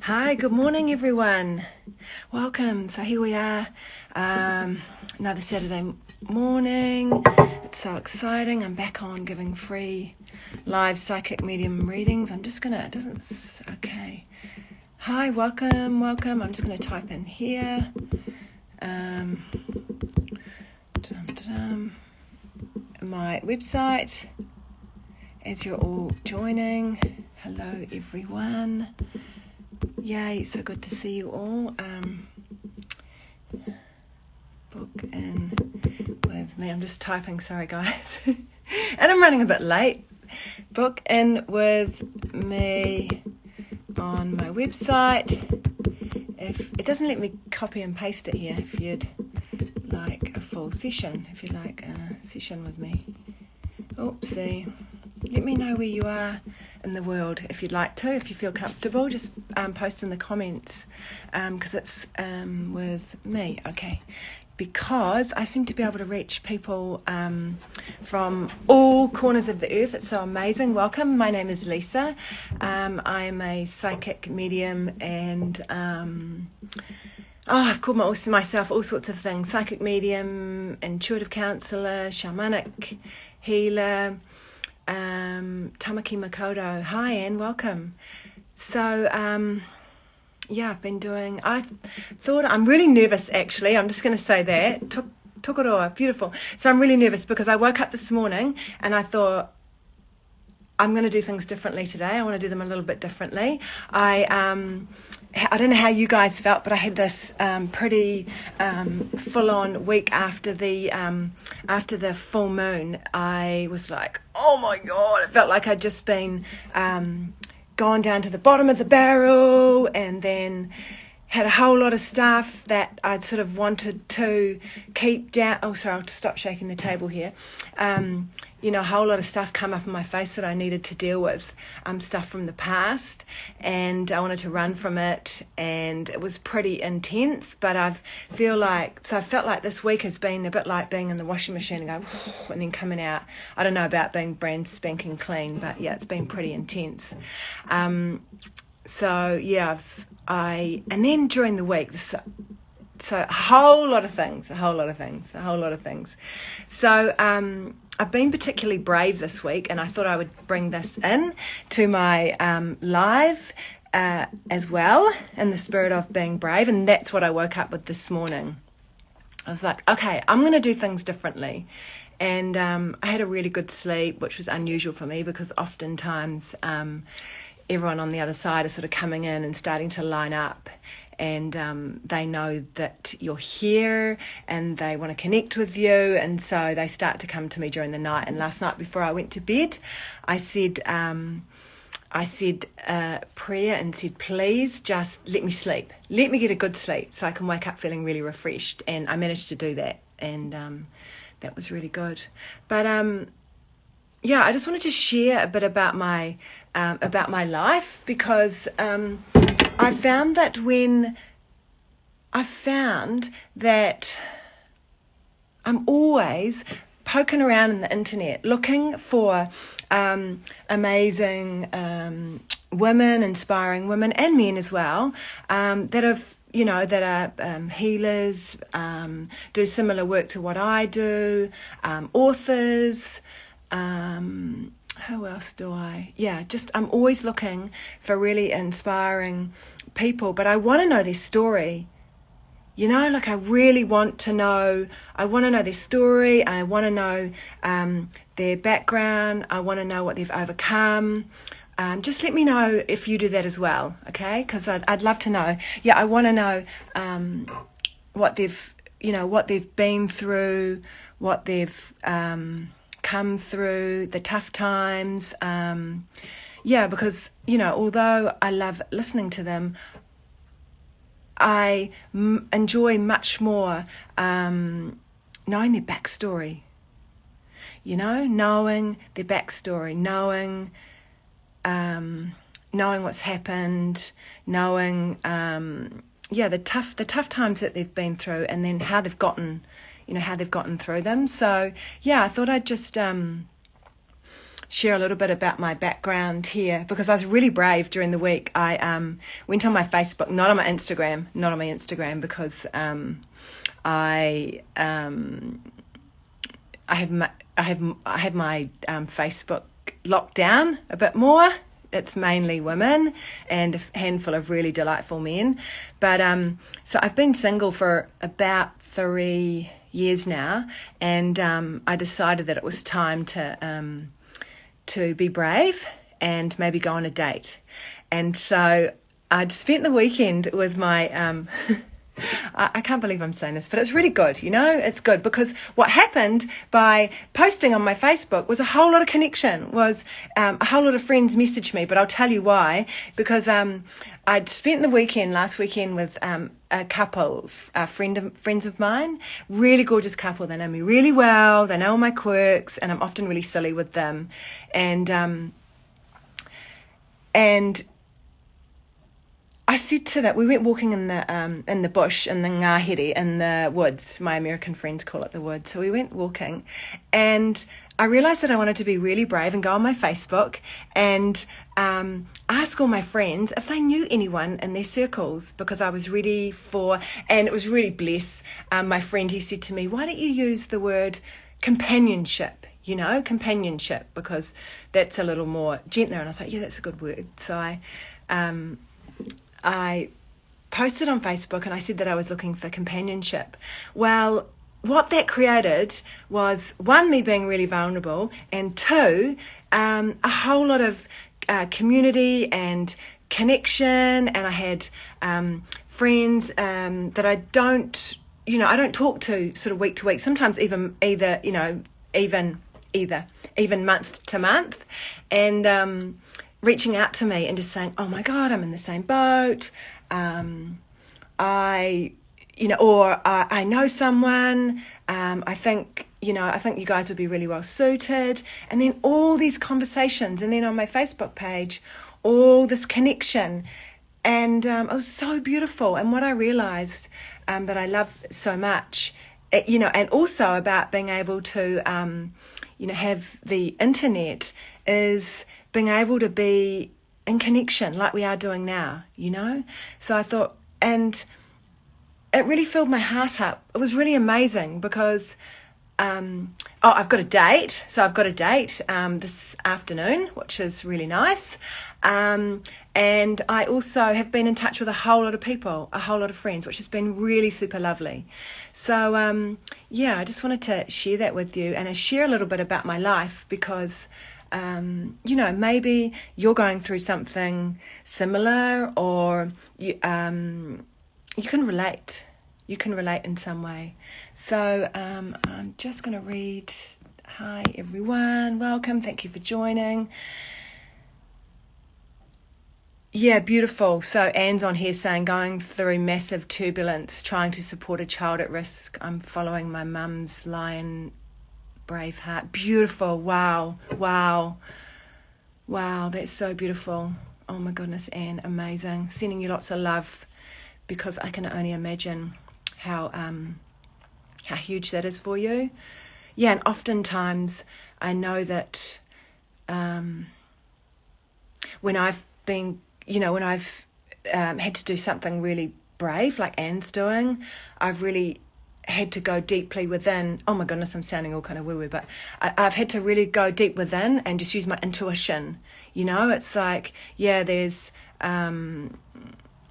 Hi, good morning everyone. Welcome. So here we are, another Saturday morning. It's so exciting. I'm back on giving free live psychic medium readings. Okay. Hi, welcome. I'm just going to type in here. My website, as you're all joining. Hello everyone. Yay, so good to see you all. Book in with me. I'm just typing, sorry guys. And I'm running a bit late. Book in with me on my website. If it doesn't let me copy and paste it here, if you'd like a full session, if you'd like a session with me. Oopsie. Let me know where you are in the world if you'd like to. If you feel comfortable, just post in the comments because it's with me. Okay, because I seem to be able to reach people from all corners of the earth. It's so amazing. Welcome. My name is Lisa. I'm a psychic medium and I've called myself all sorts of things: psychic medium, intuitive counsellor, shamanic healer, Tamaki Makoto. Hi Anne, welcome. So I'm really nervous actually. I'm just going to say that. Tokoroa, beautiful. So I'm really nervous because I woke up this morning and I thought I'm going to do things differently today. I want to do them a little bit differently. I don't know how you guys felt, but I had this pretty full-on week after the full moon. I was like, oh my God, it felt like I'd just been gone down to the bottom of the barrel and then had a whole lot of stuff that I'd sort of wanted to keep down. Oh, sorry, I'll stop shaking the table here. A whole lot of stuff come up in my face that I needed to deal with, stuff from the past, and I wanted to run from it, and it was pretty intense, but I felt like this week has been a bit like being in the washing machine and go, and then coming out. I don't know about being brand spanking clean, but yeah, it's been pretty intense. And then during the week, so a whole lot of things. So I've been particularly brave this week, and I thought I would bring this in to my live as well, in the spirit of being brave, and that's what I woke up with this morning. I was like, okay, I'm going to do things differently. And I had a really good sleep, which was unusual for me because oftentimes everyone on the other side is sort of coming in and starting to line up, and they know that you're here and they want to connect with you, and so they start to come to me during the night. And last night before I went to bed, I said prayer and said, please just let me sleep, let me get a good sleep so I can wake up feeling really refreshed. And I managed to do that, and that was really good. But I just wanted to share a bit about my life, because I found that I'm always poking around in the internet looking for amazing women, inspiring women and men as well, that are healers, do similar work to what I do, authors. Who else do I? I'm always looking for really inspiring people, but I want to know their story. I really want to know. I want to know their story. I want to know their background. I want to know what they've overcome. Just let me know if you do that as well, okay? Because I'd love to know. I want to know what they've been through, what they've come through, the tough times. Because although I love listening to them, I enjoy much more knowing their backstory. Knowing their backstory, knowing what's happened, knowing the tough times that they've been through, and then how they've gotten through them. So I thought I'd just share a little bit about my background here, because I was really brave during the week. I went on my Facebook, not on my Instagram, because I had my Facebook locked down a bit more. It's mainly women and a handful of really delightful men. But so I've been single for about 3 years now, and I decided that it was time to be brave and maybe go on a date. And so I'd spent the weekend with my I can't believe I'm saying this, but it's really good, it's good, because what happened by posting on my Facebook was a whole lot of connection, was a whole lot of friends messaged me, but I'll tell you why, because I'd spent the weekend last weekend with a couple, friends of mine, really gorgeous couple. They know me really well, they know all my quirks, and I'm often really silly with them, and I said to that, we went walking in the bush, in the ngahere, in the woods. My American friends call it the woods. So we went walking, and I realised that I wanted to be really brave and go on my Facebook and ask all my friends if they knew anyone in their circles, because I was ready for, and it was really bless. My friend, he said to me, why don't you use the word companionship? Companionship, because that's a little more gentler. And I was like, yeah, that's a good word. So I posted on Facebook and I said that I was looking for companionship. Well, what that created was, one, me being really vulnerable, and two, a whole lot of community and connection. And I had friends that I don't talk to sort of week to week, sometimes even month to month, and reaching out to me and just saying, oh my God, I'm in the same boat. I know someone. I think you guys would be really well suited. And then all these conversations, and then on my Facebook page, all this connection, and it was so beautiful. And what I realized that I love so much, and also about being able to, have the internet, is being able to be in connection like we are doing now, So I thought, and it really filled my heart up. It was really amazing because, I've got a date. So I've got a date this afternoon, which is really nice. And I also have been in touch with a whole lot of people, a whole lot of friends, which has been really super lovely. So, I just wanted to share that with you, and I share a little bit about my life because, maybe you're going through something similar, or you can relate. You can relate in some way. So I'm just going to read. Hi, everyone. Welcome. Thank you for joining. Yeah, beautiful. So Anne's on here saying, going through massive turbulence, trying to support a child at risk. I'm following my mum's lion brave heart. Beautiful. Wow. That's so beautiful. Oh my goodness, Anne, amazing. Sending you lots of love, because I can only imagine how huge that is for you. Yeah, and oftentimes I know that when I've been, when I've had to do something really brave, like Anne's doing, I've really had to go deeply within. Oh my goodness, I'm sounding all kind of woo-woo, but I've had to really go deep within and just use my intuition. It's like, there's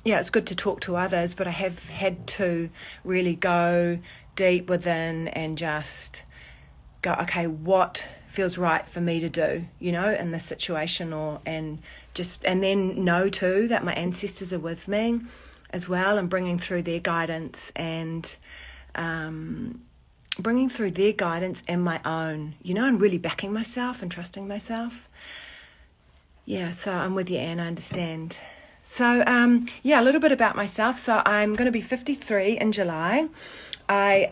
it's good to talk to others, but I have had to really go deep within and just go, okay, what feels right for me to do, in this situation, and then know too that my ancestors are with me as well, and bringing through their guidance and my own, and really backing myself and trusting myself. Yeah, so I'm with you, Anne, I understand. So, a little bit about myself. So I'm going to be 53 in July. I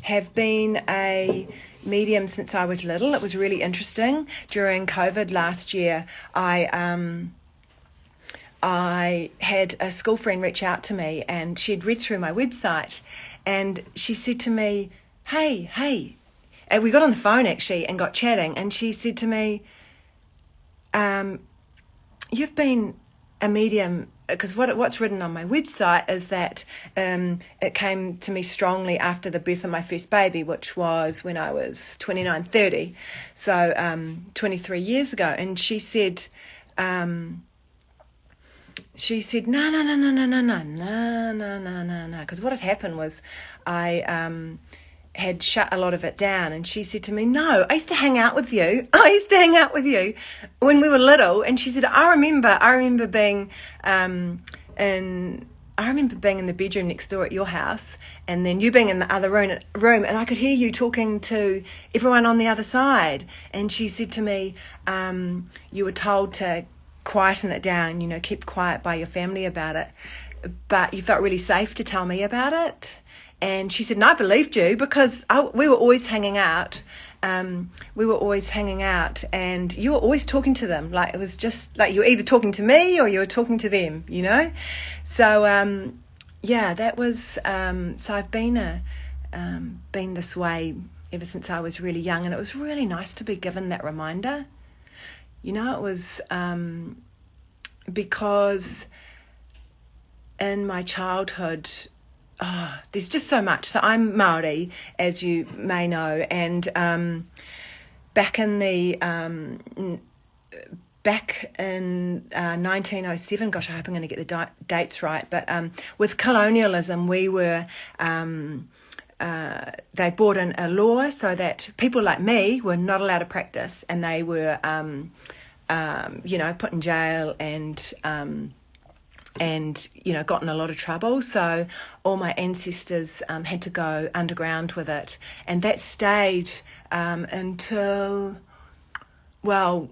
have been a medium since I was little. It was really interesting. During COVID last year, I had a school friend reach out to me, and she'd read through my website, and she said to me, hey, and we got on the phone actually and got chatting, and she said to me, you've been a medium, because what's written on my website is that it came to me strongly after the birth of my first baby, which was when I was 29, 30, so 23 years ago. And she said, no, because what had happened was I had shut a lot of it down, and she said to me, no, I used to hang out with you when we were little. And she said, I remember being in the bedroom next door at your house, and then you being in the other room, and I could hear you talking to everyone on the other side. And she said to me, you were told to quieten it down, keep quiet by your family about it, but you felt really safe to tell me about it. And she said, and I believed you, because we were always hanging out. And you were always talking to them. Like, it was just like you were either talking to me or you were talking to them, So, that was, so I've been this way ever since I was really young. And it was really nice to be given that reminder. It was because in my childhood, there's just so much. So I'm Māori, as you may know, and back in 1907, gosh, I hope I'm going to get the dates right, but with colonialism, we were they brought in a law so that people like me were not allowed to practice, and they were put in jail and got in a lot of trouble. So all my ancestors had to go underground with it, and that stayed until, well,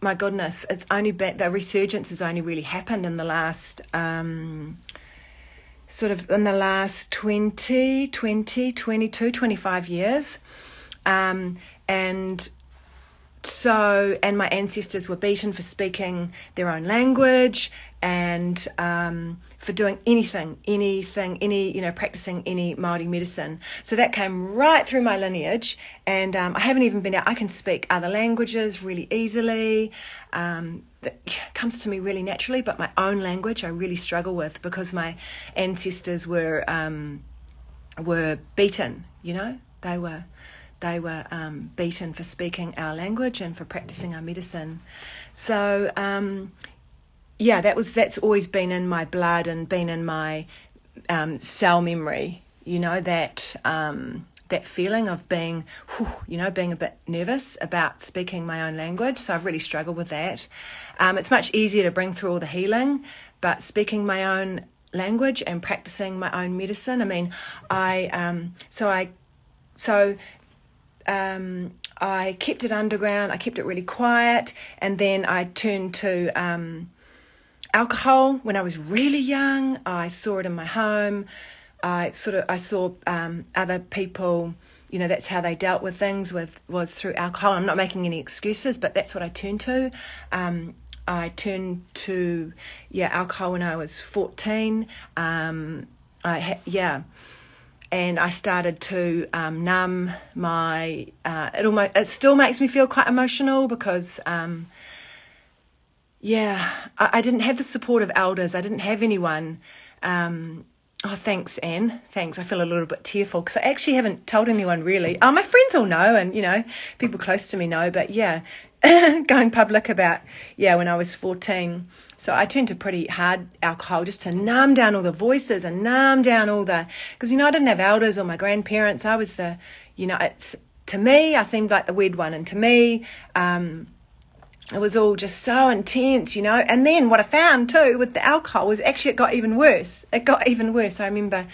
my goodness, it's only the resurgence has only really happened in the last sort of in the last 22, 25 years, and my ancestors were beaten for speaking their own language, and for doing anything, practicing any Māori medicine. So that came right through my lineage, and I haven't even been out. I can speak other languages really easily. That comes to me really naturally, but my own language I really struggle with, because my ancestors were beaten. They were beaten for speaking our language and for practicing our medicine. So that's always been in my blood and been in my cell memory. That feeling of being a bit nervous about speaking my own language. So I've really struggled with that. It's much easier to bring through all the healing, but speaking my own language and practicing my own medicine. I mean, I kept it underground. I kept it really quiet, and then I turned to alcohol when I was really young. I saw it in my home. I saw other people, that's how they dealt with things, was through alcohol. I'm not making any excuses, but that's what I turned to. I turned to alcohol when I was 14. And I started to numb my. It still makes me feel quite emotional, because I didn't have the support of elders. I didn't have anyone. Thanks, Anne. Thanks. I feel a little bit tearful, because I actually haven't told anyone really. My friends all know, and people close to me know. But going public about when I was 14. So I turned to pretty hard alcohol just to numb down all the voices and numb down all the, because I didn't have elders or my grandparents. I was to me I seemed like the weird one, and to me it was all just so intense, And then what I found too with the alcohol was actually it got even worse. I remember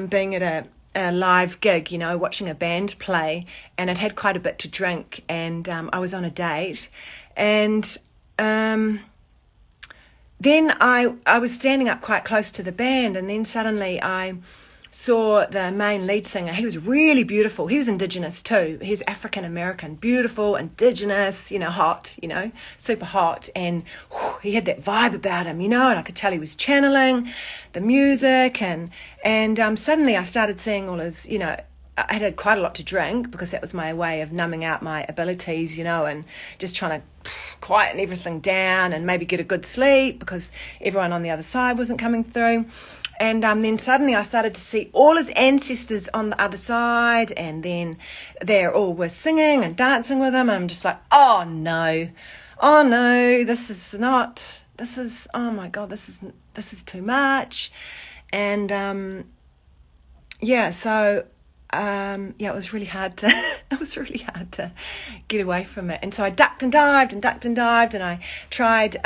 being at a live gig, watching a band play, and I'd had quite a bit to drink, and I was on a date, and then I was standing up quite close to the band, and then suddenly I saw the main lead singer. He was really beautiful. He was Indigenous too. He was African American, beautiful, Indigenous, hot, super hot. And he had that vibe about him, and I could tell he was channeling the music. And suddenly I started seeing all his, I had quite a lot to drink because that was my way of numbing out my abilities, and just trying to quieten everything down and maybe get a good sleep because everyone on the other side wasn't coming through. And then suddenly I started to see all his ancestors on the other side, and then they all were singing and dancing with him. And I'm just like, oh no, oh my God, this is too much. And it was really hard to get away from it. And so I ducked and dived, and I tried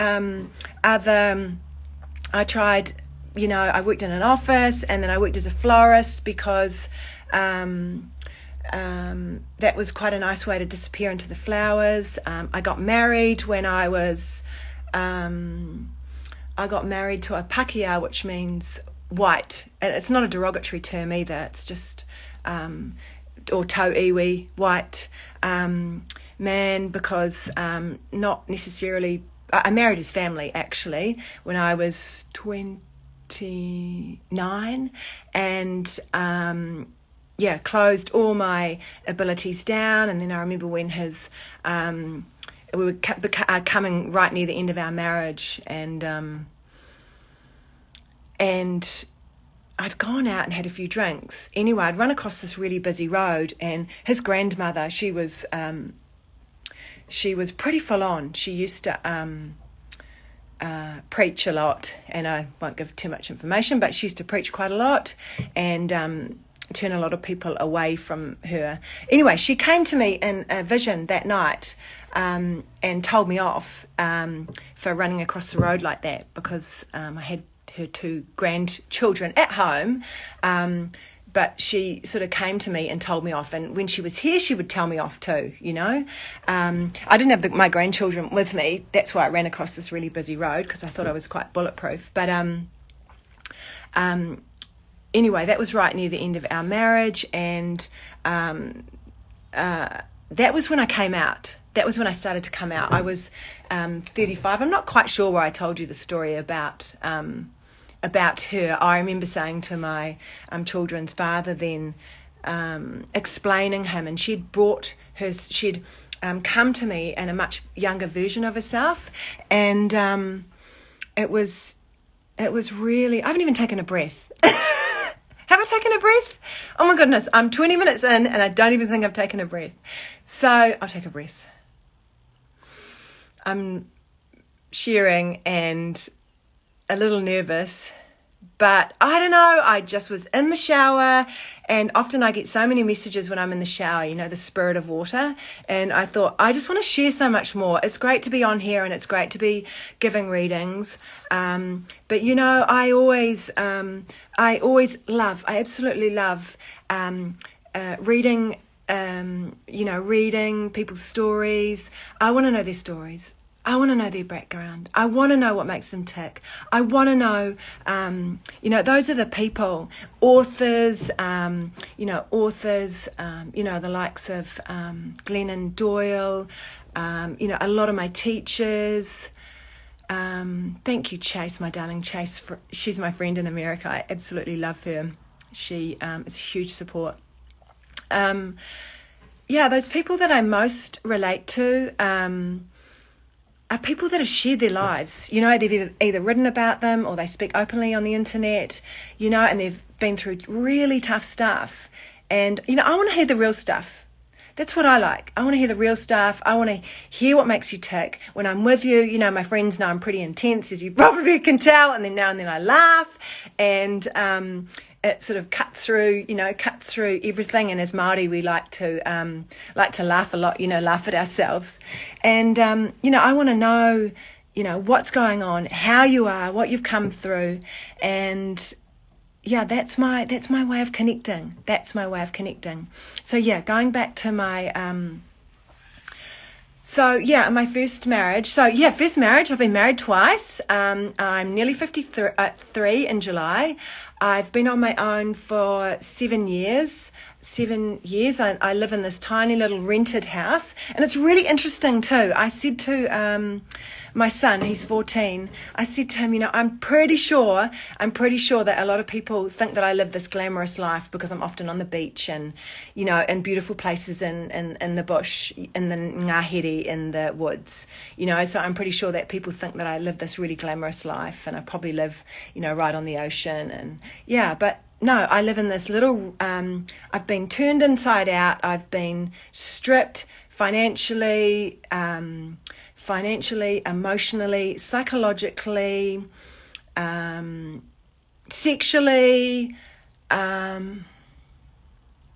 I worked in an office, and then I worked as a florist because that was quite a nice way to disappear into the flowers. I got married when I got married to a pakeha, which means white. And it's not a derogatory term either. It's just, or tau iwi, white man, because not necessarily... I married his family, actually, when I was 29, and closed all my abilities down. And then I remember when his we were coming right near the end of our marriage, and I'd gone out and had a few drinks. Anyway, I'd run across this really busy road, and his grandmother, she was pretty full on. She used to preach a lot, and I won't give too much information, but she used to preach quite a lot and turn a lot of people away from her. Anyway, she came to me in a vision that night and told me off for running across the road like that, because I had her 2 grandchildren at home, but she sort of came to me and told me off. And when she was here, she would tell me off too, I didn't have my grandchildren with me. That's why I ran across this really busy road, because I thought I was quite bulletproof. But anyway, that was right near the end of our marriage, and that was when I came out. That was when I started to come out. I was 35. I'm not quite sure where I told you the story about her. I remember saying to my children's father then, explaining him, and she'd come to me in a much younger version of herself, and it was really... I haven't even taken a breath. Have I taken a breath? Oh my goodness, I'm 20 minutes in and I don't even think I've taken a breath. So I'll take a breath. I'm sharing and a little nervous, but I don't know, I just was in the shower, and often I get so many messages when I'm in the shower, the spirit of water, and I thought, I just want to share so much more. It's great to be on here, and it's great to be giving readings, but I absolutely love reading, reading people's stories. I want to know their stories. I want to know their background. I want to know what makes them tick. I want to know, those are the people, authors, the likes of Glennon Doyle, a lot of my teachers. Thank you, Chase, my darling Chase. She's my friend in America. I absolutely love her. She is a huge support. Those people that I most relate to are people that have shared their lives. They've either written about them or they speak openly on the internet, and they've been through really tough stuff. And, I want to hear the real stuff. That's what I like. I want to hear the real stuff. I want to hear what makes you tick. When I'm with you, my friends know I'm pretty intense, as you probably can tell, and then now and then I laugh, and it sort of cuts through everything. And as Māori, we like to laugh a lot, laugh at ourselves. And, I want to know, what's going on, how you are, what you've come through. And that's my way of connecting. So going back to my, my first marriage. First marriage, I've been married twice. I'm nearly 53 in July. I've been on my own for 7 years. I live in this tiny little rented house, and it's really interesting too. I said to my son, he's 14, I said to him, you know, I'm pretty sure that a lot of people think that I live this glamorous life because I'm often on the beach and, you know, in beautiful places in the bush, in the ngahere, in the woods, you know. So I'm pretty sure that people think that I live this really glamorous life, and I probably live, you know, right on the ocean. And yeah, but no, I live in this little, I've been turned inside out. I've been stripped financially, emotionally, psychologically, sexually.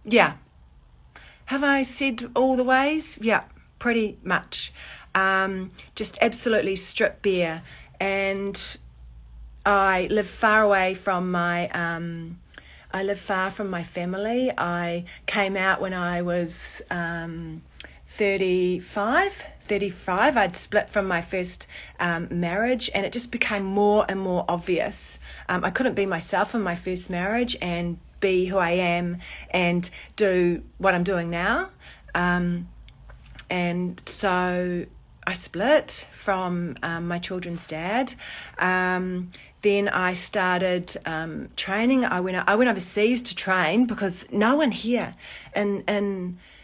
Yeah. Have I said all the ways? Yeah, pretty much. Just absolutely stripped bare. And I live far away from my family. I came out when I was 35. I'd split from my first marriage, and it just became more and more obvious. I couldn't be myself in my first marriage and be who I am and do what I'm doing now. And so I split from my children's dad. Then I started training. I went overseas to train because no one here in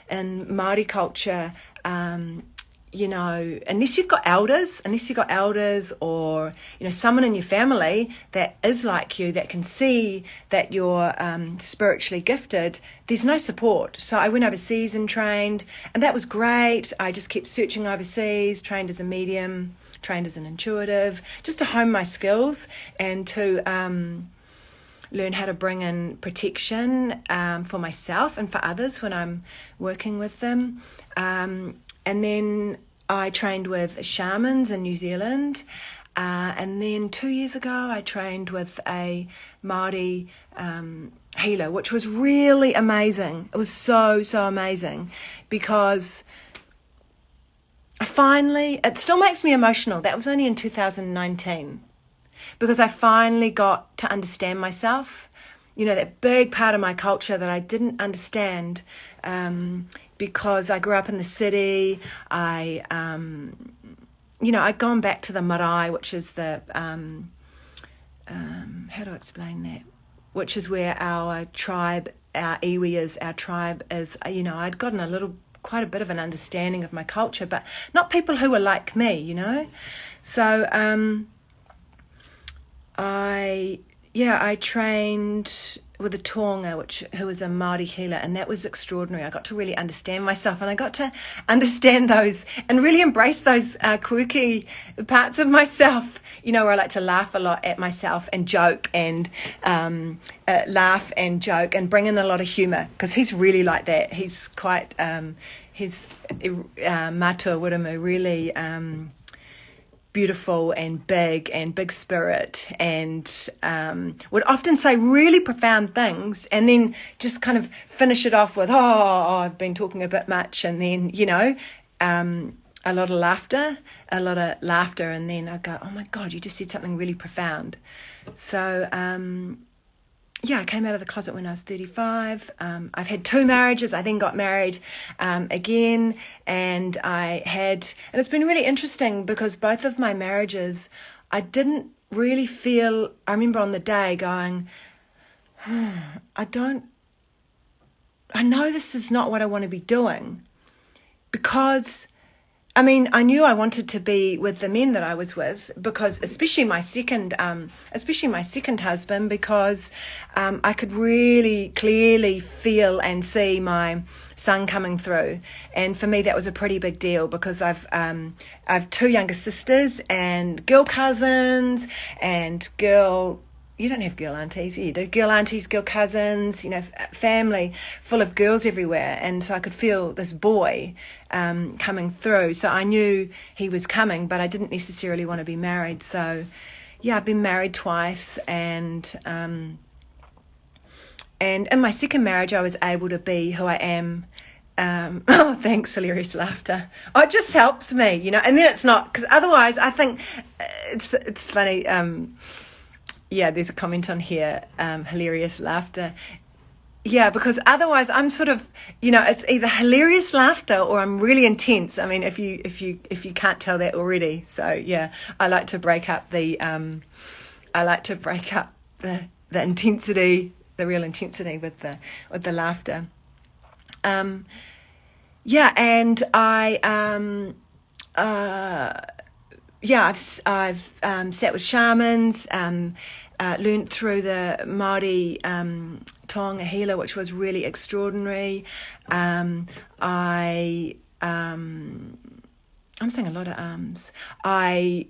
Māori culture, you know, unless you've got elders or, you know, someone in your family that is like you, that can see that you're spiritually gifted, there's no support. So I went overseas and trained, and that was great. I just kept searching overseas, trained as a medium, trained as an intuitive, just to hone my skills and to learn how to bring in protection for myself and for others when I'm working with them. And then I trained with shamans in New Zealand. And then 2 years ago, I trained with a Māori healer, which was really amazing. It was so amazing, because it still makes me emotional. That was only in 2019, because I finally got to understand myself. You know, that big part of my culture that I didn't understand, because I grew up in the city. I'd gone back to the marae, which is the, how do I explain that? Which is where our tribe, our iwi is, our tribe is. You know, I'd gotten quite a bit of an understanding of my culture, but not people who were like me, you know. So I trained with a tohunga, who was a Māori healer, and that was extraordinary. I got to really understand myself, and I got to understand those and really embrace those quirky parts of myself, you know, where I like to laugh a lot at myself and joke and laugh and joke and bring in a lot of humour, because he's really like that. He's quite, he's matua wiramu, really beautiful and big spirit, and would often say really profound things and then just kind of finish it off with, I've been talking a bit much, and then, you know, a lot of laughter, and then I go, oh my God, you just said something really profound. So I came out of the closet when I was 35. I've had 2 marriages. I then got married again, and it's been really interesting, because both of my marriages, I didn't really feel, I remember on the day going, I know this is not what I want to be doing, because I mean, I knew I wanted to be with the men that I was with, because especially my second husband, because I could really clearly feel and see my son coming through, and for me that was a pretty big deal, because I've 2 younger sisters and girl cousins and you don't have girl aunties, you do girl aunties, girl cousins, you know, family full of girls everywhere. And so I could feel this boy coming through. So I knew he was coming, but I didn't necessarily want to be married. So yeah, I've been married twice, and in my second marriage I was able to be who I am. Oh, thanks, hilarious laughter. Oh, it just helps me, you know. And then it's not, because otherwise I think it's funny. Yeah, there's a comment on here, hilarious laughter. Yeah, because otherwise I'm sort of, it's either hilarious laughter or I'm really intense. I mean, if you can't tell that already. So yeah, I like to break up the intensity, the real intensity with the laughter. Yeah, and I've sat with shamans, learnt through the Māori taonga healer, which was really extraordinary. I'm saying a lot of I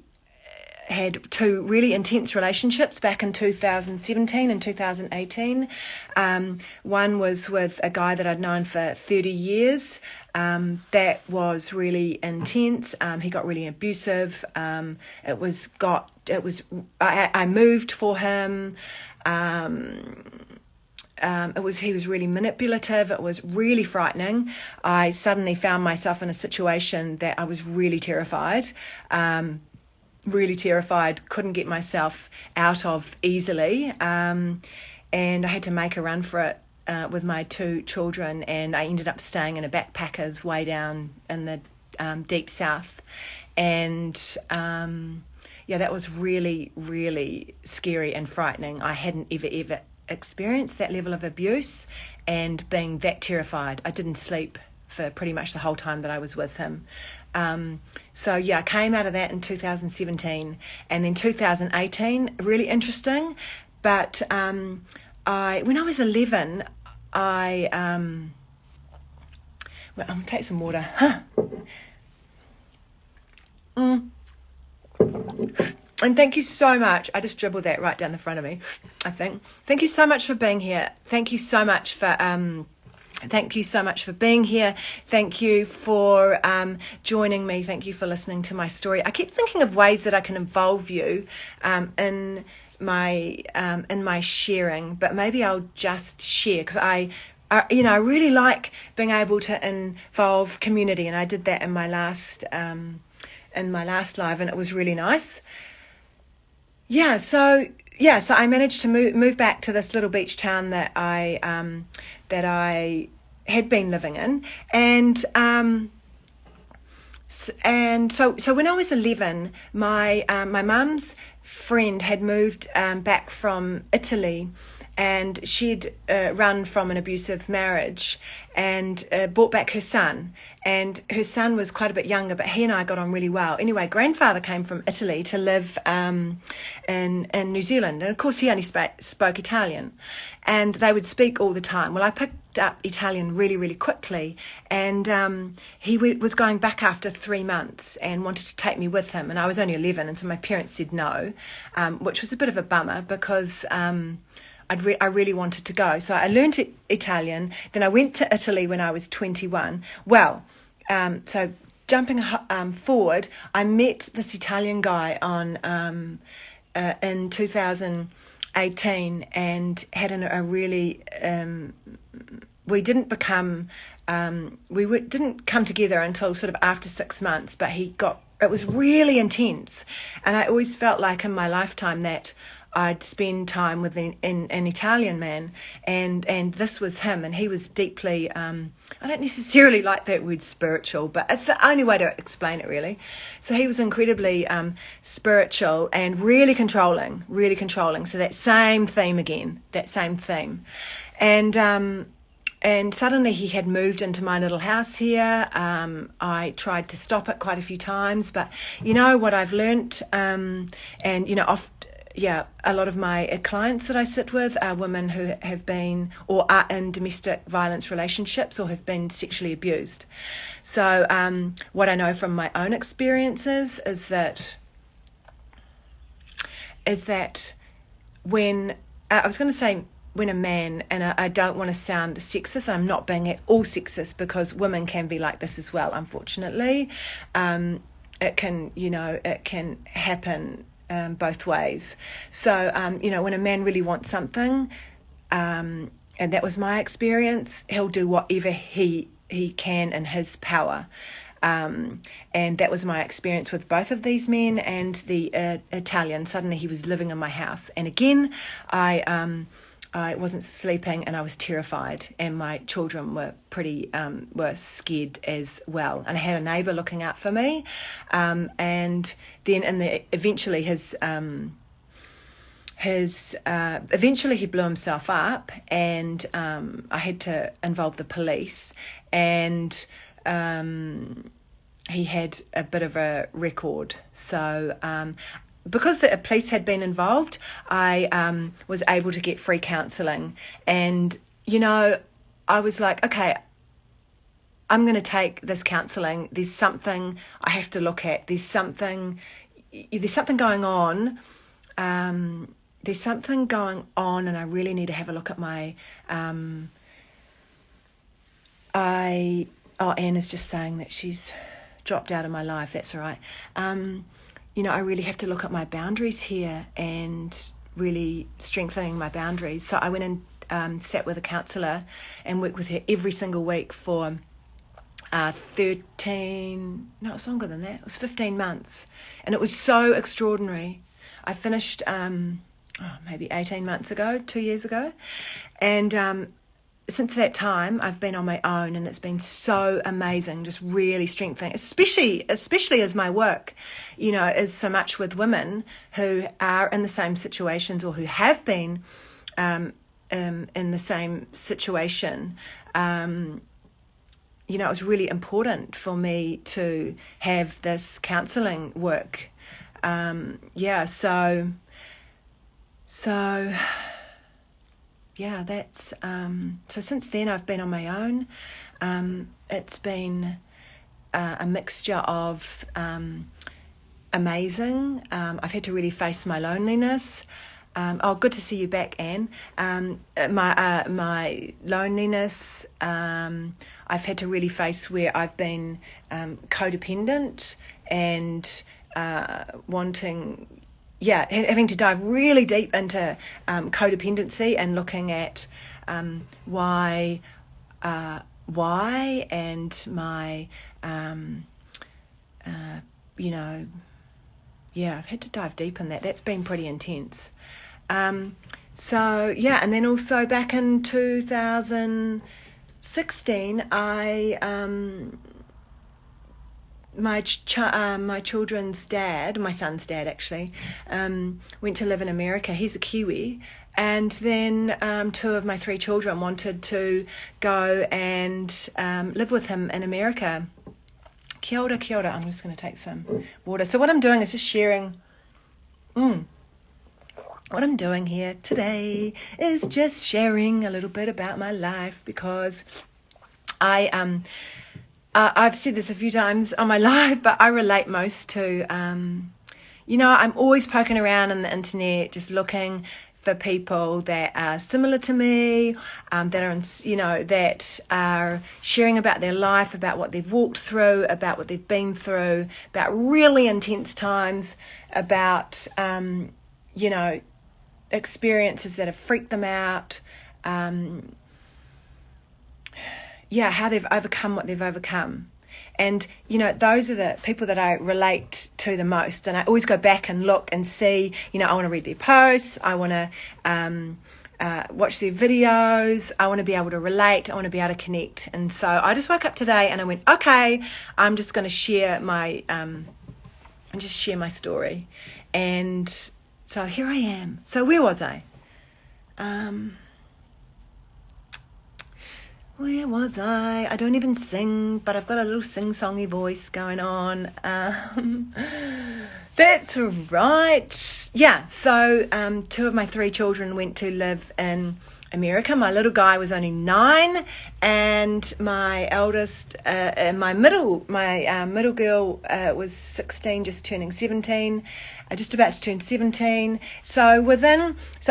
had two really intense relationships back in 2017 and 2018. One was with a guy that I'd known for 30 years. That was really intense. He got really abusive. I moved for him. He was really manipulative. It was really frightening. I suddenly found myself in a situation that I was really terrified. Couldn't get myself out of easily, and I had to make a run for it with my two children, and I ended up staying in a backpackers way down in the deep south, and that was really, really scary and frightening. I hadn't ever experienced that level of abuse, and being that terrified, I didn't sleep for pretty much the whole time that I was with him. So I came out of that in 2017, and then 2018, really interesting. But when I was 11, I'm gonna take some water. And thank you so much. I just dribbled that right down the front of me, I think. Thank you so much for being here. Thank you so much for being here. Thank you for joining me. Thank you for listening to my story. I keep thinking of ways that I can involve you in my sharing, but maybe I'll just share, because I really like being able to involve community, and I did that in my last live, and it was really nice. So I managed to move back to this little beach town that I had been living in, and so when I was 11, my mum's friend had moved back from Italy, and she'd run from an abusive marriage and brought back her son. And her son was quite a bit younger, but he and I got on really well. Anyway, grandfather came from Italy to live in New Zealand. And of course, he only spoke Italian. And they would speak all the time. Well, I picked up Italian really, really quickly. And he was going back after 3 months and wanted to take me with him. And I was only 11, and so my parents said no, which was a bit of a bummer, because I really wanted to go. So I learned Italian. Then I went to Italy when I was 21. Well, so jumping forward, I met this Italian guy in 2018, and had a really we didn't come together until sort of after 6 months, but it was really intense, and I always felt like in my lifetime that I'd spend time with an Italian man, and this was him, and he was deeply, I don't necessarily like that word spiritual, but it's the only way to explain it, really. So he was incredibly spiritual and really controlling. So that same theme again, and suddenly he had moved into my little house here. I tried to stop it quite a few times, but what I've learnt, a lot of my clients that I sit with are women who have been or are in domestic violence relationships or have been sexually abused. So what I know from my own experiences is that when I was going to say when a man, and I don't want to sound sexist, I'm not being at all sexist, because women can be like this as well, unfortunately. It can happen both ways. So, when a man really wants something, and that was my experience, he'll do whatever he can in his power. And that was my experience with both of these men, and the Italian. Suddenly he was living in my house. And again, I I wasn't sleeping and I was terrified, and my children were were scared as well. And I had a neighbour looking out for me, and then eventually eventually he blew himself up, and I had to involve the police, and he had a bit of a record. So because the police had been involved, I was able to get free counselling. And, I was like, okay, I'm going to take this counselling. There's something I have to look at. There's something going on. There's something going on, and I really need to have a look at my... Anna's just saying that she's dropped out of my life. That's all right. I really have to look at my boundaries here and really strengthening my boundaries. So I went and sat with a counsellor and worked with her every single week for 15 months. And it was so extraordinary. I finished maybe 18 months ago, 2 years ago. And since that time, I've been on my own, and it's been so amazing, just really strengthening, especially as my work, is so much with women who are in the same situations or who have been in the same situation. It was really important for me to have this counselling work. Yeah, that's so since then I've been on my own. It's been a mixture of amazing. I've had to really face my loneliness. Good to see you back, Anne. My loneliness. I've had to really face where I've been codependent and having to dive really deep into codependency and looking at why and my I've had to dive deep in that. That's been pretty intense. And then also back in 2016, my children's dad, my son's dad actually, went to live in America. He's a Kiwi. And then 2 of my 3 children wanted to go and live with him in America. Kia ora, kia ora. I'm just going to take some water. So what I'm doing is just sharing... What I'm doing here today is just sharing a little bit about my life, because I've said this a few times on my live, but I relate most to, I'm always poking around on the internet, just looking for people that are similar to me, that are sharing about their life, about what they've walked through, about what they've been through, about really intense times, about, experiences that have freaked them out, how they've overcome what they've overcome. And, those are the people that I relate to the most. And I always go back and look and see, I want to read their posts. I want to watch their videos. I want to be able to relate. I want to be able to connect. And so I just woke up today and I went, okay, I'm just going to share my story. And so here I am. So where was I? Where was I? I don't even sing, but I've got a little sing-songy voice going on. That's right. Yeah, so 2 of my 3 children went to live in America. My little guy was only 9, and my eldest, my middle girl was 16, just turning 17, just about to turn 17. So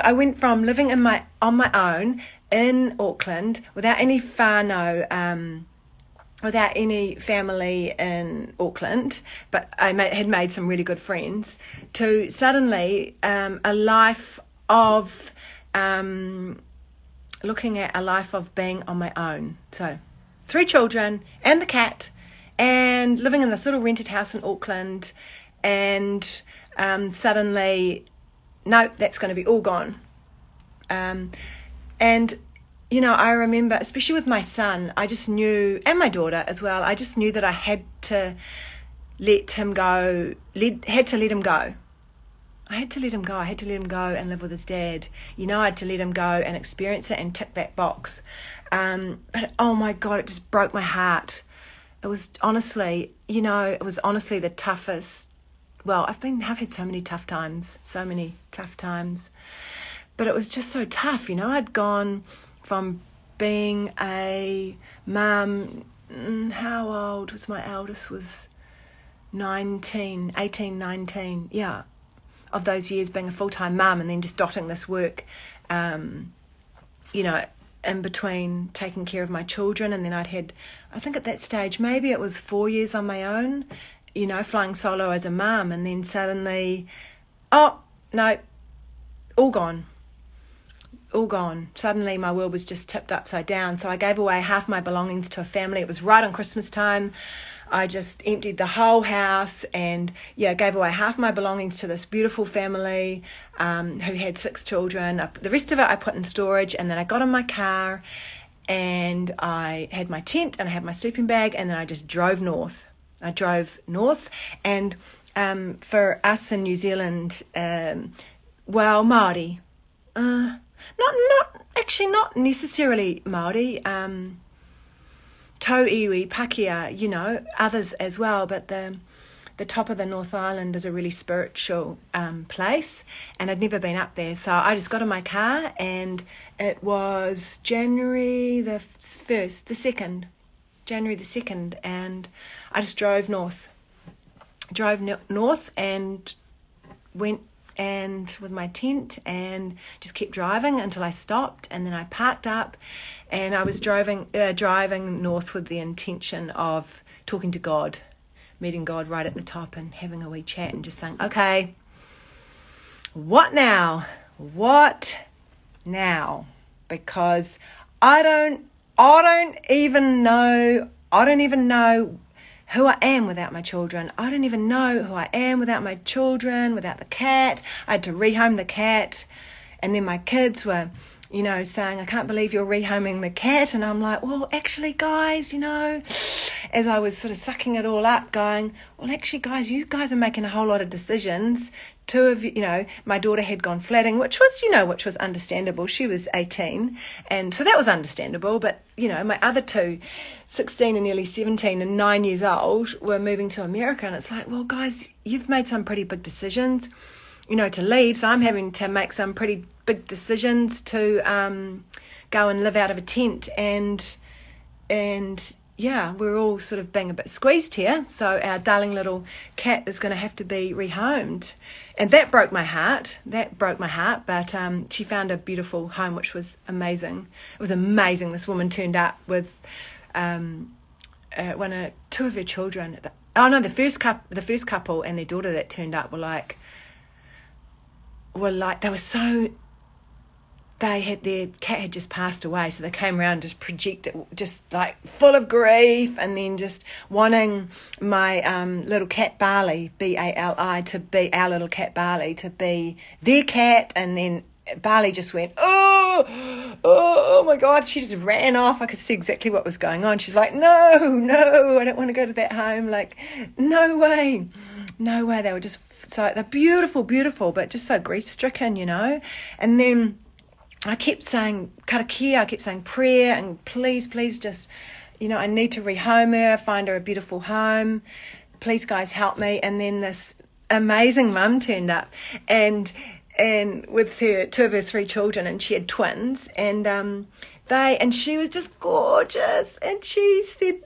I went from living on my own in Auckland without any whānau, without any family in Auckland, but I had made some really good friends, to suddenly a life of looking at a life of being on my own. So 3 children and the cat, and living in this little rented house in Auckland, and suddenly, no, that's going to be all gone. And, you know, I remember, especially with my son, I just knew, and my daughter as well, I just knew that I had to let him go, had to let him go. I had to let him go. I had to let him go and live with his dad. You know, I had to let him go and experience it and tick that box. But, oh my God, it just broke my heart. It was honestly, you know, it was honestly the toughest. Well, I've had so many tough times. But it was just so tough, you know. I'd gone from being a mum, how old was my eldest? Was 19, yeah. Of those years being a full-time mum and then just dotting this work, you know, in between taking care of my children. And then I think at that stage, maybe it was 4 years on my own, you know, flying solo as a mum. And then suddenly, oh, no, all gone. Suddenly my world was just tipped upside down. So I gave away half my belongings to a family. It was right on Christmas time. I just emptied the whole house and, gave away half my belongings to this beautiful family who had 6 children. The rest of it I put in storage, and then I got in my car and I had my tent and I had my sleeping bag, and then I just drove north. And for us in New Zealand, Māori, not necessarily Māori, Tau iwi, Pakeha, you know, others as well, but the top of the North Island is a really spiritual place, and I'd never been up there, so I just got in my car, and it was January the 2nd, and I just drove north and went and with my tent and just kept driving until I stopped, and then I parked up, and I was driving north with the intention of talking to God, meeting God right at the top and having a wee chat and just saying, okay, what now? Because I don't even know who I am without my children. I don't even know who I am without my children, without the cat. I had to rehome the cat. And then my kids were, you know, saying, I can't believe you're rehoming the cat. And I'm like, well, actually, guys, you know, as I was sort of sucking it all up, going, well, actually, guys, you guys are making a whole lot of decisions. 2 of you know, my daughter had gone flatting, which was understandable. She was 18, and so that was understandable. But, you know, my other 2, 16 and nearly 17 and 9 years old, were moving to America. And it's like, well, guys, you've made some pretty big decisions, you know, to leave. So I'm having to make some pretty big decisions to go and live out of a tent. And yeah, we're all sort of being a bit squeezed here. So our darling little cat is going to have to be rehomed. And that broke my heart. But she found a beautiful home, which was amazing. It was amazing. This woman turned up with 2 of her children. The first couple and their daughter that turned up were like their cat had just passed away, so they came around just projected, just like full of grief, and then just wanting my little cat Barley, Bali, to be our little cat Barley, to be their cat. And then Barley just went, oh my God, she just ran off. I could see exactly what was going on. She's like, no, I don't want to go to that home. Like, no way. They were just they're beautiful, but just so grief-stricken, you know. And then I kept saying karakia, I kept saying prayer, and please just, you know, I need to rehome her, find her a beautiful home. Please, guys, help me. And then this amazing mum turned up, and with her 2 of her 3 children, and she had twins, and she was just gorgeous. And she said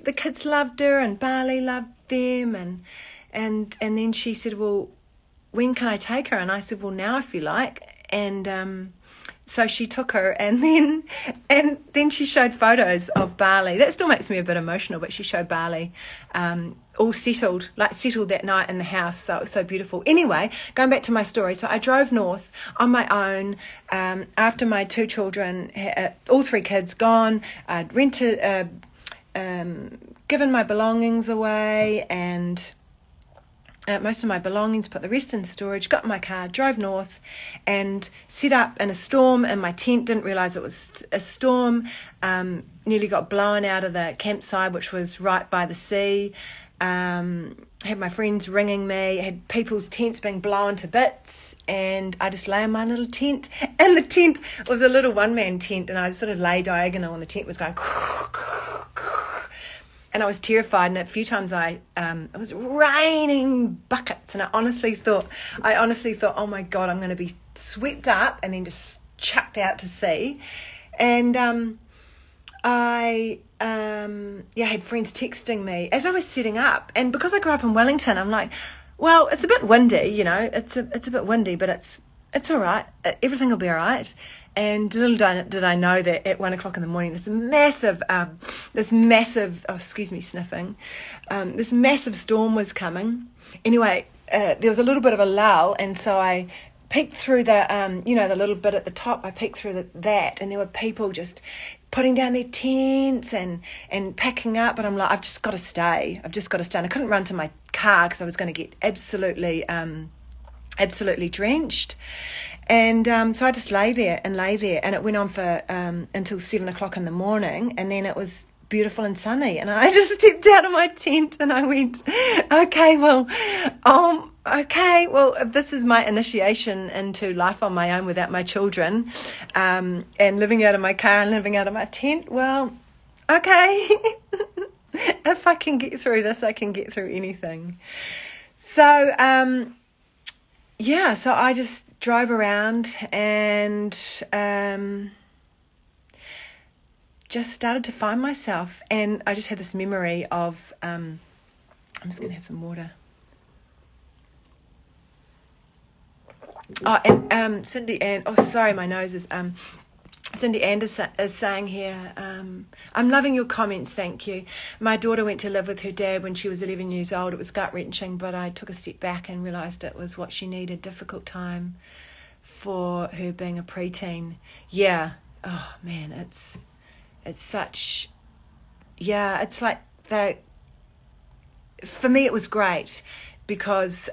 the kids loved her, and Barley loved them, and then she said, well, when can I take her? And I said, well, now if you like. And so she took her, and then she showed photos of Barley. That still makes me a bit emotional, but she showed Barley all settled that night in the house. So it was so beautiful. Anyway, going back to my story. So I drove north on my own after my 2 children, all 3 kids gone. I'd rented, given my belongings away, and most of my belongings, put the rest in storage, got in my car, drove north, and set up in a storm in my tent. Didn't realise it was a storm. Nearly got blown out of the campsite, which was right by the sea. Had my friends ringing me, had people's tents being blown to bits, and I just lay in my little tent. And the tent was a little one-man tent, and I sort of lay diagonal, and the tent was going... And I was terrified, and a few times it was raining buckets, and I honestly thought, oh my God, I'm going to be swept up and then just chucked out to sea. And I had friends texting me as I was setting up, and because I grew up in Wellington, I'm like, well, it's a bit windy, it's a bit windy, but it's all right. Everything will be all right. And little did I know that at 1 o'clock in the morning, this massive, oh, excuse me, sniffing, this massive storm was coming. Anyway, there was a little bit of a lull, and so I peeked through the, the little bit at the top. I peeked through that, and there were people just putting down their tents and packing up. And I'm like, I've just got to stay. And I couldn't run to my car because I was going to get absolutely drenched. And so I just lay there, and it went on for until 7 o'clock in the morning, and then it was beautiful and sunny, and I just stepped out of my tent and I went, okay, well, if this is my initiation into life on my own without my children, and living out of my car and living out of my tent, well, okay, if I can get through this, I can get through anything. So, so I just drove around and just started to find myself, and I just had this memory of I'm just going to have some water. Oh, and Cindy Ann, my nose is Cindy Anderson is saying here, I'm loving your comments, thank you. My daughter went to live with her dad when she was 11 years old. It was gut-wrenching, but I took a step back and realised it was what she needed. Difficult time for her being a preteen. Yeah, oh man, it's such, it's like for me it was great because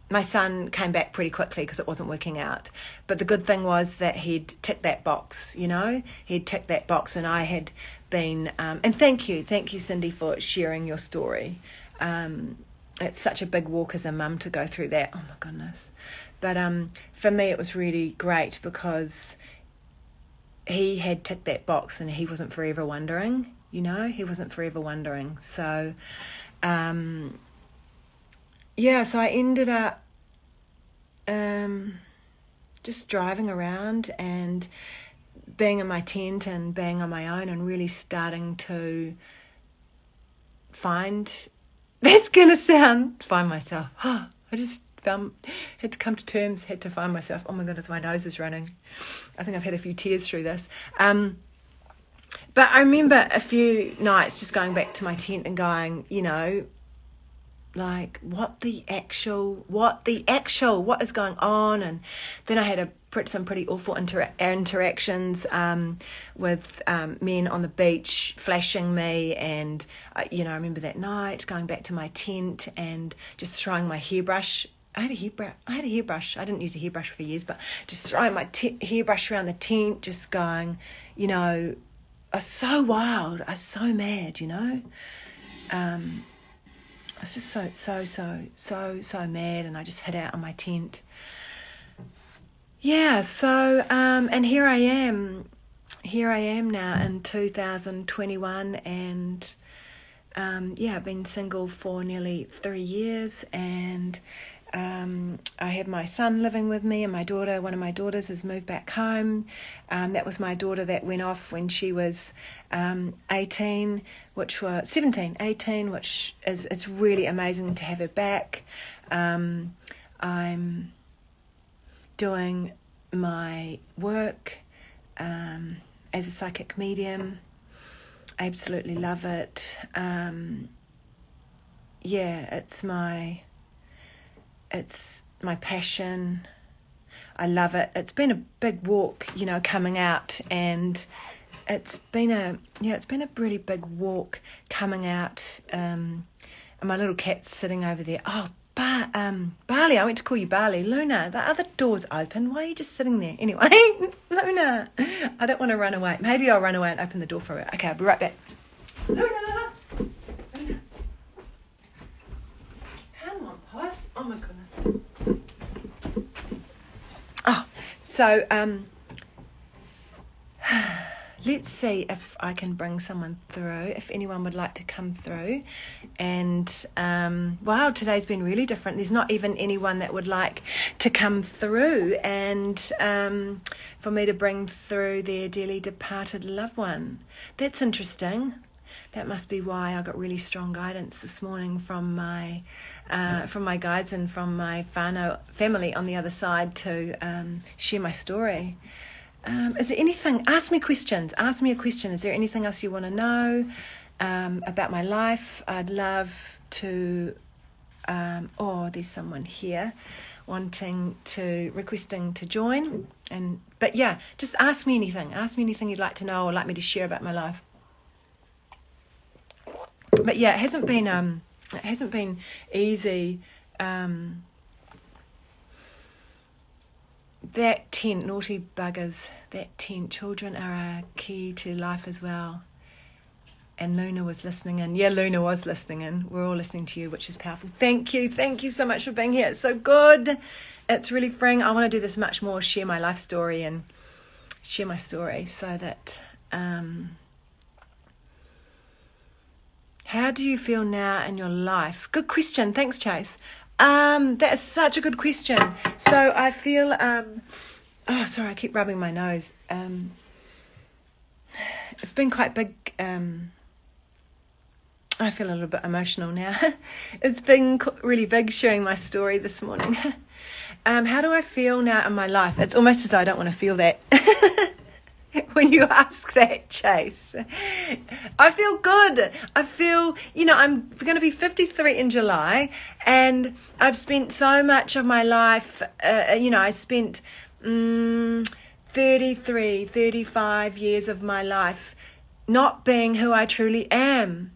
my son came back pretty quickly because it wasn't working out. But the good thing was that he'd ticked that box, He'd ticked that box, and I had been... and thank you, Cindy, for sharing your story. It's such a big walk as a mum to go through that. Oh, my goodness. But for me, it was really great because he had ticked that box and he wasn't forever wondering, He wasn't forever wondering. So... so I ended up just driving around and being in my tent and being on my own and really starting to find myself. I just had to come to terms, had to find myself. Oh my goodness, my nose is running. I think I've had a few tears through this. But I remember a few nights just going back to my tent and going, like what is going on? And then I had some pretty awful interactions with men on the beach flashing me, and I remember that night going back to my tent and just throwing my hairbrush. I had a hairbrush. I didn't use a hairbrush for years, but just throwing my hairbrush around the tent, just going, I was so wild, I was so mad, I was just so mad, and I just hid out on my tent. Yeah, so, and here I am now in 2021, and, I've been single for nearly 3 years, and, I have my son living with me, and one of my daughters has moved back home. That was my daughter that went off when she was 18, which it's really amazing to have her back. I'm doing my work as a psychic medium. I absolutely love it. It's my passion. I love it. It's been a big walk, coming out, and it's been a really big walk coming out. And my little cat's sitting over there. Oh, Barley, I went to call you Barley. Luna, the other door's open. Why are you just sitting there? Anyway, Luna, I don't want to run away. Maybe I'll run away and open the door for her. Okay, I'll be right back. Luna! Luna. Come on, Puss. Oh, my goodness. Oh, so, let's see if I can bring someone through, if anyone would like to come through. And, wow, today's been really different. There's not even anyone that would like to come through and for me to bring through their dearly departed loved one. That's interesting. That must be why I got really strong guidance this morning from my guides and from my whānau family on the other side to share my story. Is there anything? Ask me questions. Ask me a question. Is there anything else you want to know about my life? I'd love to. There's someone here requesting to join. But yeah, just ask me anything. Ask me anything you'd like to know or like me to share about my life. But yeah, it hasn't been easy. That tent, naughty buggers, that tent, children are a key to life as well. And Luna was listening in. Yeah, Luna was listening in. We're all listening to you, which is powerful. Thank you so much for being here. It's so good. It's really freeing. I want to do this much more, share my life story and share my story so that... How do you feel now in your life? Good question. Thanks, Chase. That is such a good question. So I feel, I keep rubbing my nose. It's been quite big. I feel a little bit emotional now. It's been really big sharing my story this morning. How do I feel now in my life? It's almost as though I don't want to feel that. When you ask that, Chase, I feel good. I feel, I'm going to be 53 in July, and I've spent so much of my life, I spent 35 years of my life not being who I truly am.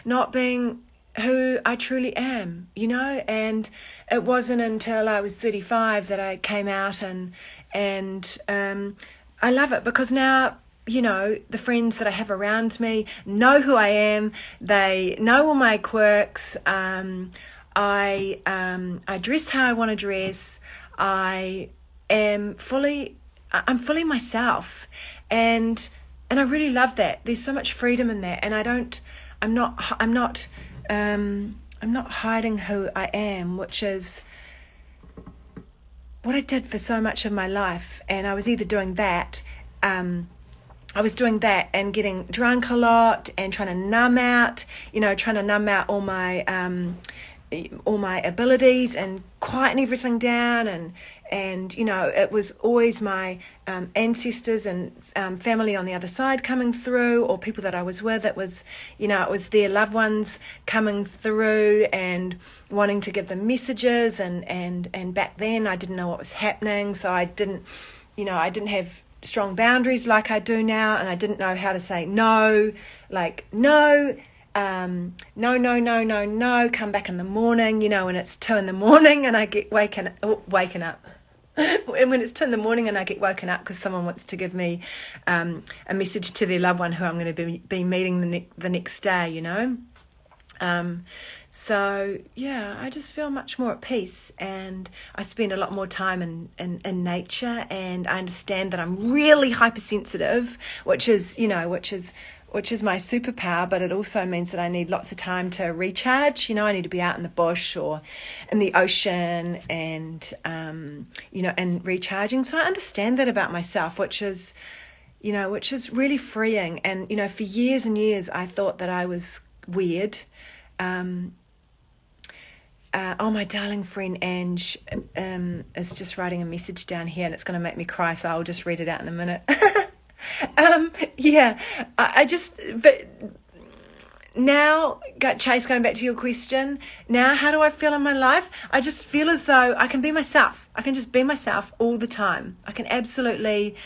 Not being who I truly am, and it wasn't until I was 35 that I came out and I love it because now, the friends that I have around me know who I am. They know all my quirks. I dress how I want to dress. I'm fully myself. And I really love that. There's so much freedom in that. And I'm not hiding who I am, which is what I did for so much of my life. And I was either doing that, and getting drunk a lot and trying to numb out all my abilities and quieten everything down. And it was always my ancestors and family on the other side coming through, or people that I was with. It was their loved ones coming through and wanting to give them messages. And back then I didn't know what was happening, so I didn't have strong boundaries like I do now, and I didn't know how to say no, like no. No, come back in the morning, when it's 2 a.m. and I get waken up. And when it's 2 a.m. and I get woken up because someone wants to give me a message to their loved one who I'm going to be meeting the next day, So, yeah, I just feel much more at peace, and I spend a lot more time in nature, and I understand that I'm really hypersensitive, which is my superpower, but it also means that I need lots of time to recharge. I need to be out in the bush or in the ocean and recharging. So I understand that about myself, which is really freeing. And, for years and years, I thought that I was weird. My darling friend Ange is just writing a message down here, and it's going to make me cry, so I'll just read it out in a minute. But now, Chase, going back to your question, now how do I feel in my life? I just feel as though I can be myself. I can just be myself all the time. I can absolutely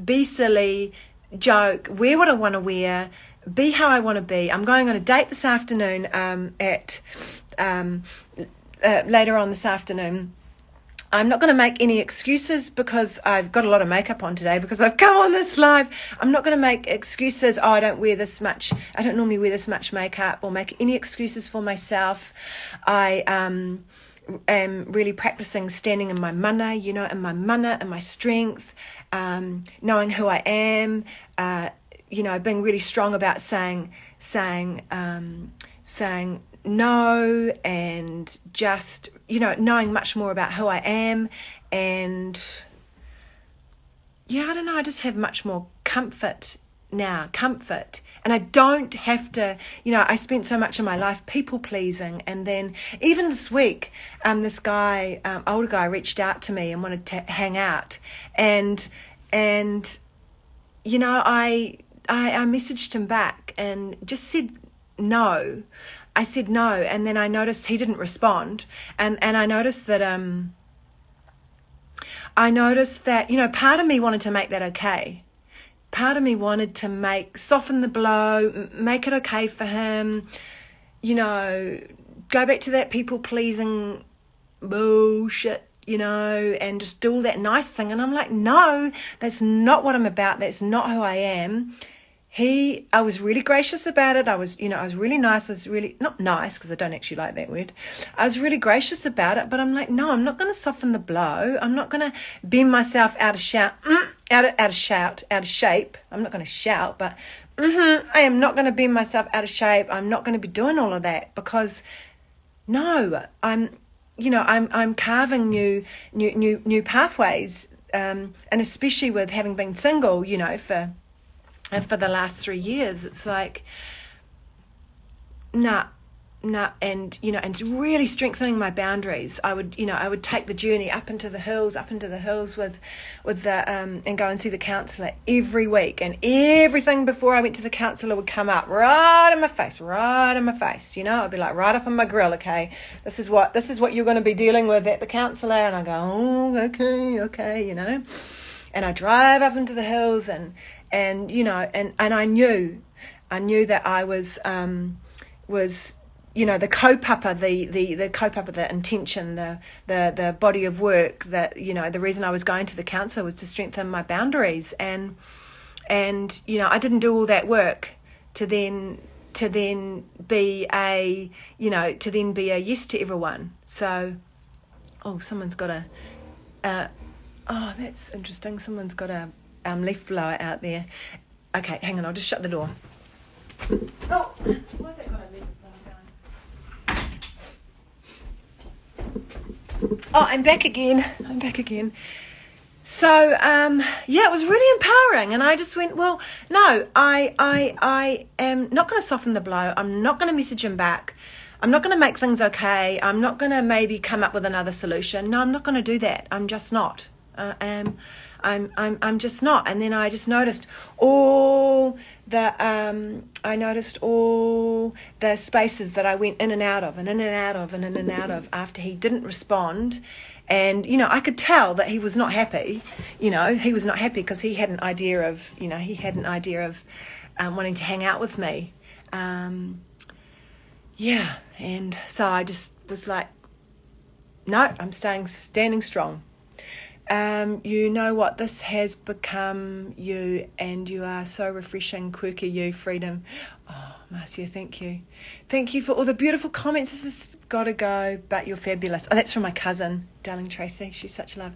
be silly, joke, wear what I want to wear, be how I want to be. I'm going on a date this afternoon later on this afternoon. I'm not going to make any excuses because I've got a lot of makeup on today because I've come on this live. I'm not going to make excuses. Oh, I don't normally wear this much makeup, or make any excuses for myself. I am really practicing standing in my mana, in my mana and my strength, knowing who I am, being really strong about saying no, and just, knowing much more about who I am. And I don't know, I just have much more comfort now, and I don't have to, I spent so much of my life people pleasing, and then even this week, this guy, older guy, reached out to me and wanted to hang out, and I messaged him back and just said no. I said no, and then I noticed he didn't respond, and I noticed that part of me wanted to make that okay. Part of me wanted to soften the blow, make it okay for him, go back to that people pleasing bullshit, and just do all that nice thing. And I'm like, no, that's not what I'm about. That's not who I am. I was really gracious about it. I was really nice. I was really, not nice because I don't actually like that word. I was really gracious about it, but I'm like, no, I'm not going to soften the blow. I'm not going to bend myself out of shape. I'm not going to shout, but I am not going to bend myself out of shape. I'm not going to be doing all of that because, no, I'm carving new pathways, and especially with having been single, for the last 3 years, it's like, and really strengthening my boundaries. I would take the journey up into the hills with the and go and see the counsellor every week, and everything before I went to the counsellor would come up right in my face. I'd be like, right up in my grill. Okay, this is what you're going to be dealing with at the counsellor, and I go, oh, okay, and I drive up into the hills, and I knew that I was the kaupapa, the kaupapa, the intention, the body of work, that the reason I was going to the counsellor was to strengthen my boundaries, and I didn't do all that work to then be a yes to everyone. So someone's got a that's interesting. Someone's got a leaf blower out there. Okay, hang on, I'll just shut the door. Oh, why's that got a leaf blower going? Oh, I'm back again. So, it was really empowering, and I just went, well, no, I am not going to soften the blow. I'm not going to message him back. I'm not going to make things okay. I'm not going to maybe come up with another solution. No, I'm not going to do that. I'm just not. I'm just not. And then I just noticed all the spaces that I went in and out of after he didn't respond. And I could tell that he was not happy. He was not happy because he had an idea of wanting to hang out with me. And so I just was like, no, I'm standing strong. You know what? This has become you, and you are so refreshing, quirky you, Freedom. Oh, Marcia, thank you. Thank you for all the beautiful comments. This has got to go, but you're fabulous. Oh, that's from my cousin, darling Tracy. She's such love.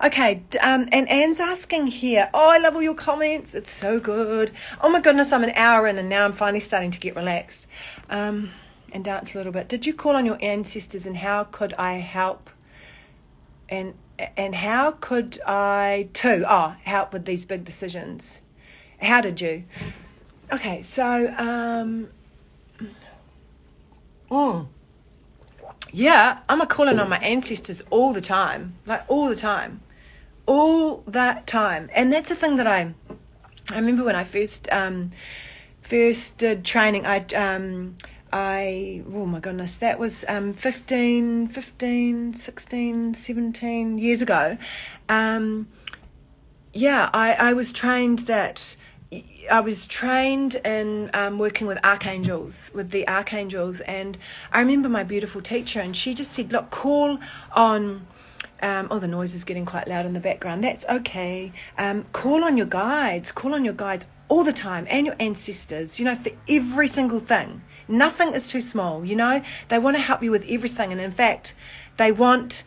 Okay, and Anne's asking here. Oh, I love all your comments. It's so good. Oh my goodness, I'm an hour in, and now I'm finally starting to get relaxed and dance a little bit. Did you call on your ancestors, and how could I help? And how could I too? Help with these big decisions. How did you? Okay, so I'm calling on my ancestors all the time, and that's the thing that I remember when I first did training. Oh my goodness, that was 16, 17 years ago. I was trained that I was trained in working with the archangels, and I remember my beautiful teacher, and she just said, look, call on, the noise is getting quite loud in the background, that's okay, call on your guides all the time, and your ancestors, for every single thing. Nothing is too small, they want to help you with everything, and in fact, they want,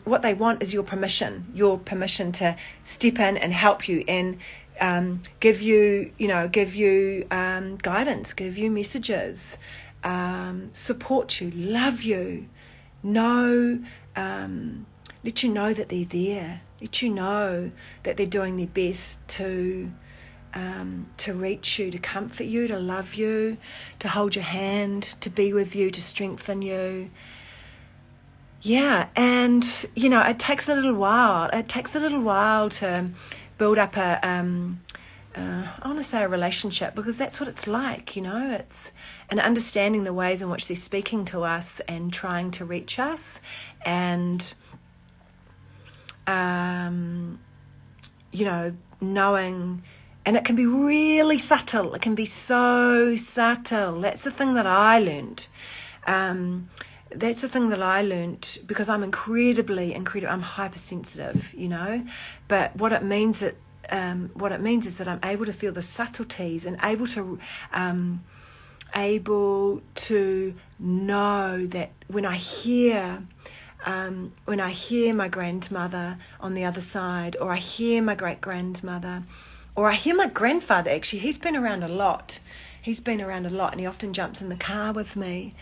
what they want is your permission to step in and help you, and give you guidance, give you messages, support you, love you, let you know that they're there, let you know that they're doing their best to reach you, to comfort you, to love you, to hold your hand, to be with you, to strengthen you. Yeah, and it takes a little while. It takes a little while to build up I want to say a relationship, because that's what it's like, it's an understanding the ways in which they're speaking to us and trying to reach us, and knowing, and it can be really subtle. It can be so subtle. That's the thing that I learned. That's the thing that I learned, because I'm I'm hypersensitive, but what it means is that I'm able to feel the subtleties and able to know that when I hear my grandmother on the other side, or I hear my great-grandmother, or I hear my grandfather, actually, he's been around a lot, and he often jumps in the car with me,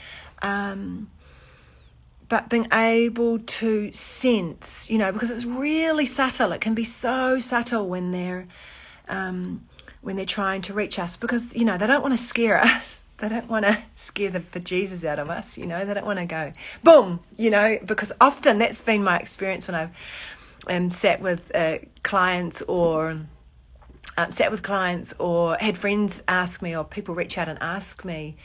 but being able to sense, because it's really subtle. It can be so subtle when they're trying to reach us, because they don't want to scare us. They don't want to scare the bejesus out of us. They don't want to go boom. Because often that's been my experience when I've sat with clients, or had friends ask me, or people reach out and ask me,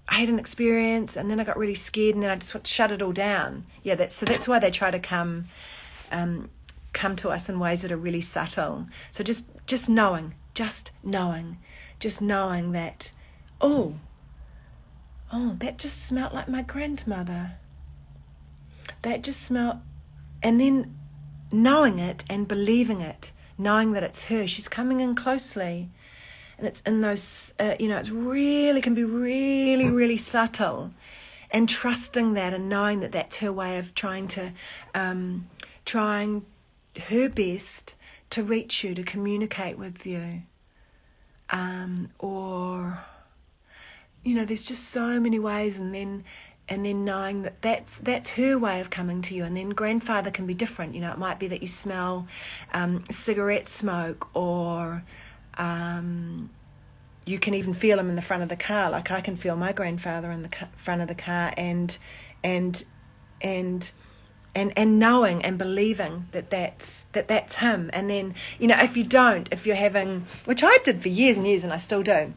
I had an experience, and then I got really scared, and then I just shut it all down. Yeah, that's why they try to come to us in ways that are really subtle. So just knowing that, oh, that just smelled like my grandmother. That just smelled, and then knowing it and believing it, knowing that it's her. She's coming in closely. And it's in those, it's really, can be really, really subtle, and trusting that and knowing that that's her way of trying her best to reach you, to communicate with you. There's just so many ways, and then knowing that that's her way of coming to you. And then grandfather can be different. It might be that you smell cigarette smoke, or you can even feel him in the front of the car. Like I can feel my grandfather in the front of the car, and knowing and believing that that's him. And then if you're having, which I did for years and years, and I still do,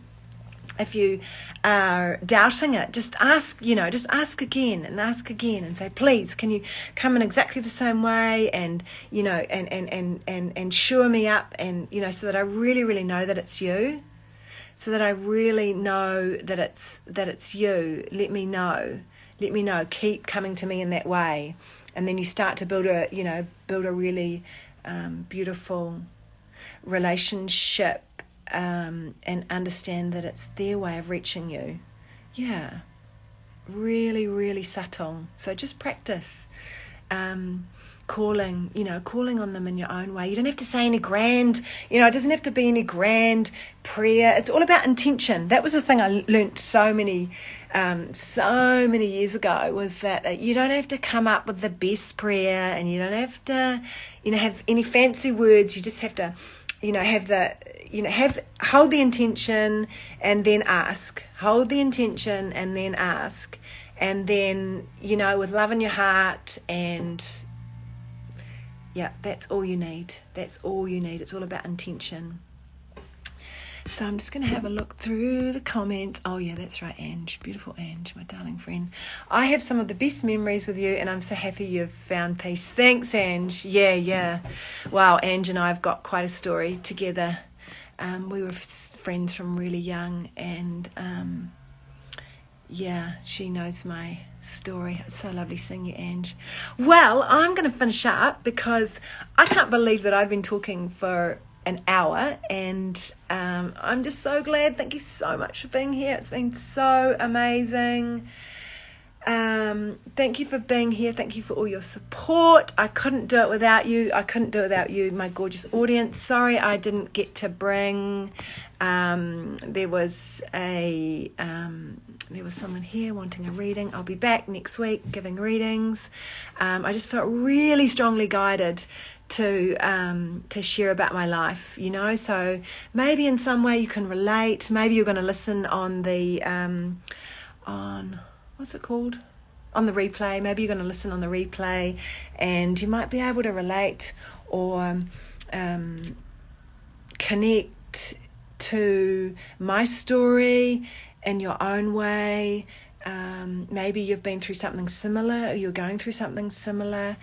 if you are doubting it, just ask again and say, please, can you come in exactly the same way, and and sure me up, and so that I really, really know that it's you, so that I really know that it's you. Let me know, keep coming to me in that way. And then you start to build a really beautiful relationship, and understand that it's their way of reaching you. Yeah, really, really subtle. So just practice calling on them in your own way. You don't have to say any grand, it doesn't have to be any grand prayer. It's all about intention. That was the thing I learnt so many years ago, was that you don't have to come up with the best prayer, and you don't have to have any fancy words. You just have to hold the intention and then ask, and then with love in your heart. And yeah, that's all you need. It's all about intention. So I'm just going to have a look through the comments. Oh yeah, that's right, Ange. Beautiful Ange, my darling friend. I have some of the best memories with you, and I'm so happy you've found peace. Thanks, Ange. Yeah. Wow, Ange and I have got quite a story together. We were friends from really young, and she knows my story. It's so lovely seeing you, Ange. Well, I'm going to finish up because I can't believe that I've been talking for an hour, and I'm just so glad. Thank you so much for being here. It's been so amazing. Thank you for being here. Thank you for all your support. I couldn't do it without you. My gorgeous audience. Sorry I didn't get to bring there was someone here wanting a reading. I'll be back next week giving readings. I just felt really strongly guided to share about my life, so maybe in some way you can relate. Maybe you're going to listen on the on what's it called, on the replay. Maybe you're going to listen on the replay, and you might be able to relate or connect to my story in your own way. Maybe you've been through something similar, or you're going through something similar,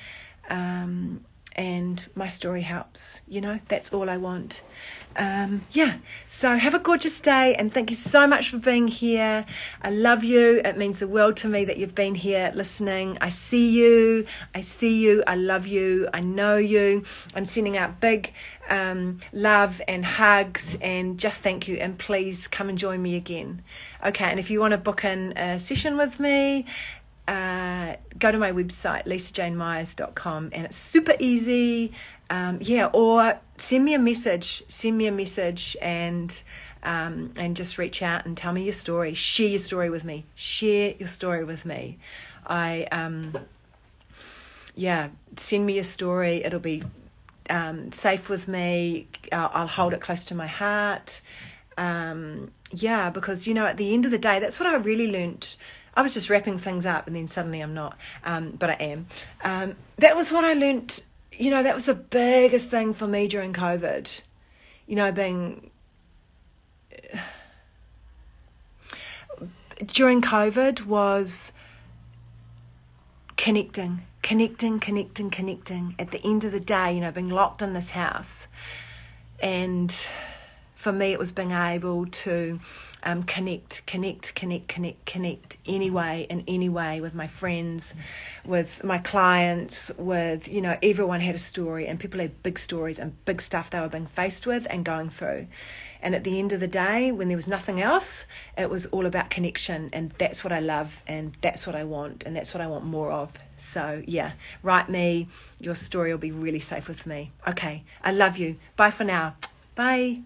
and my story helps. That's all I want. So have a gorgeous day, and thank you so much for being here. I love you. It means the world to me that you've been here listening. I see you. I love you. I know you. I'm sending out big love and hugs, and just thank you, and please come and join me again. Okay, and if you want to book in a session with me, go to my website, lisajanemyers.com, and it's super easy. Or send me a message, and just reach out and tell me your story. Share your story with me. Send me your story. It'll be safe with me. I'll hold it close to my heart. Because at the end of the day, that's what I really learnt. I was just wrapping things up, and then suddenly I'm not, but I am. That was what I learnt. That was the biggest thing for me during COVID. During COVID was connecting. At the end of the day, being locked in this house. And for me, it was being able to connect in any way with my friends, with my clients, with, everyone had a story, and people had big stories and big stuff they were being faced with and going through. And at the end of the day, when there was nothing else, it was all about connection, and that's what I love, and that's what I want, and that's what I want more of. So write me. Your story will be really safe with me. Okay, I love you. Bye for now. Bye.